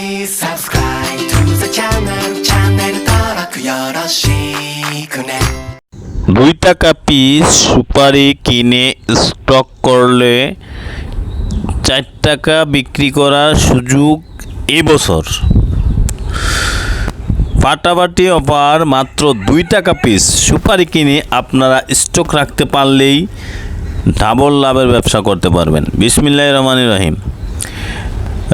Please subscribe to the channel. channel登録よろしくね 2 টাকা piece সুপারি কিনে স্টক করলে 4 টাকা বিক্রি করার সুযোগ এবছর ফাটাফাটি অফার। মাত্র 2 টাকা পিস সুপারি কিনে আপনারা স্টক রাখতে পারলেই ডাবল লাভের ব্যবসা করতে পারবেন। বিসমিল্লাহির রহমানির রহিম।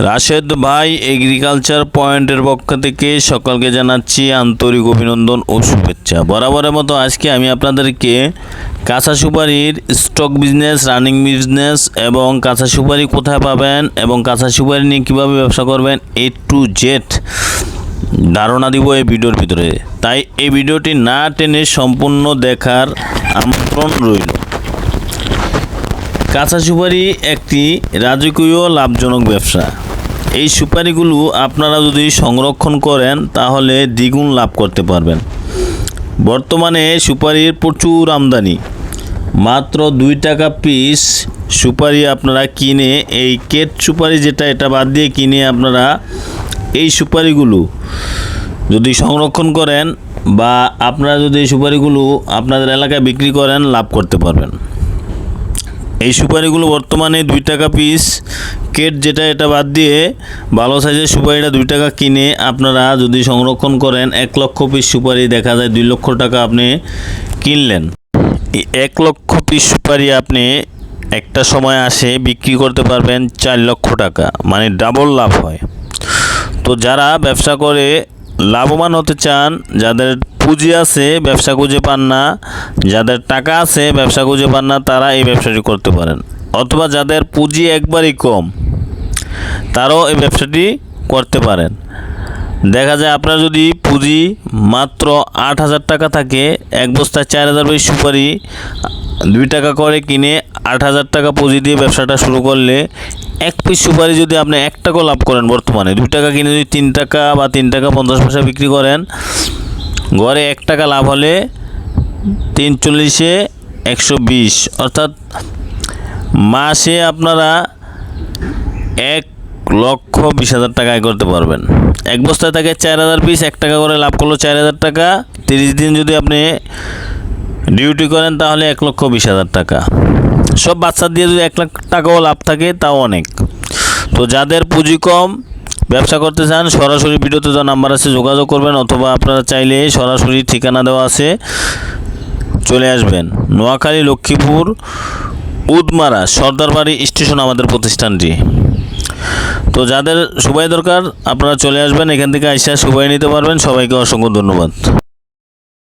রাশেদ ভাই এগ্রিকালচার পয়েন্টের পক্ষ থেকে সকলকে জানাচ্ছি আন্তরিক অভিনন্দন ও শুভেচ্ছা। বরাবরের মতো আজকে আমি আপনাদেরকে কাঁচা সুপারির স্টক বিজনেস, রানিং বিজনেস এবং কাঁচা সুপারি কোথায় পাবেন এবং কাঁচা সুপারি নিয়ে কীভাবে ব্যবসা করবেন A to Z ধারণা দিব এই ভিডিওর ভিতরে। তাই এই ভিডিওটি না টেনে সম্পূর্ণ দেখার আমন্ত্রণ রইল। কাঁচা সুপারি একটি রাজকীয় লাভজনক ব্যবসা। এই সুপারিগুলো আপনারা যদি সংরক্ষণ করেন তাহলে দ্বিগুণ লাভ করতে পারবেন। বর্তমানে সুপারির প্রচুর আমদানি। মাত্র 2 টাকা পিস সুপারি আপনারা কিনে, এই কেট সুপারি যেটা, এটা বাদ দিয়ে কিনে আপনারা এই সুপারিগুলো যদি সংরক্ষণ করেন বা আপনারা যদি এই সুপারিগুলো আপনাদের এলাকায় বিক্রি করেন লাভ করতে পারবেন। এই সুপারিগুলো বর্তমানে 2 টাকা পিস কেট যেটা, এটা বাদ দিয়ে ভালো সাইজের সুপারিটা 2 টাকা কিনে আপনারা যদি সংরক্ষণ করেন 1 লক্ষ পিস সুপারি দেখা যায় 2 লক্ষ টাকা আপনি কিনলেন। এই 1 লক্ষ পিস সুপারি আপনি একটা সময় আসে বিক্রি করতে পারবেন 4 লক্ষ টাকা, মানে ডাবল লাভ হয়। তো যারা ব্যবসা করে লাভবান হতে চান, যাদের পুঁজি আছে ব্যবসা খুঁজে পান না, যাদের টাকা আছে ব্যবসা খুঁজে পান না, তারা এই ব্যবসাটি করতে পারেন। অথবা যাদের পুঁজি একবারই কম তারাও এই ব্যবসাটি করতে পারেন। দেখা যায় আপনার যদি পুঁজি মাত্র 8,000 টাকা থাকে, এক বস্তায় 4,000 পিস সুপারি 2 টাকা করে কিনে 8,000 টাকা পুঁজি দিয়ে ব্যবসাটা শুরু করলে 1 পিস সুপারি যদি আপনি 1 টাকাও লাভ করেন, বর্তমানে 2 টাকা কিনে যদি 3 টাকা বা 3 টাকা 50 পয়সা বিক্রি করেন, গড়ে 1 টাকা লাভ হলে 3 × 120, অর্থাৎ মাসে আপনারা 1,20,000 টাকা আয় করতে পারবেন। এক বস্তায় থাকে 4,000 পিস, 1 টাকা করে লাভ করলো 4,000 টাকা। 30 দিন যদি আপনি ডিউটি করেন তাহলে 1,20,000 টাকা। সব বাচ্চা দিয়ে যদি 1 লাখ টাকাও লাভ থাকে তাও অনেক। তো যাদের পুঁজি কম ব্যবসা করতে চান, সরাসরি ভিডিওতে যে নাম্বার আছে যোগাযোগ করবেন, অথবা আপনারা চাইলে সরাসরি ঠিকানা দেওয়া আছে চলে আসবেন। নোয়াখালী, লক্ষ্মীপুর, উদমারা, সর্দারবাড়ি স্টেশন আমাদের প্রতিষ্ঠানটি। তো যাদের সুপারি দরকার আপনারা চলে আসবেন, এখান থেকে আইসা সুপারি নিতে পারবেন। সবাইকে অসংখ্য ধন্যবাদ।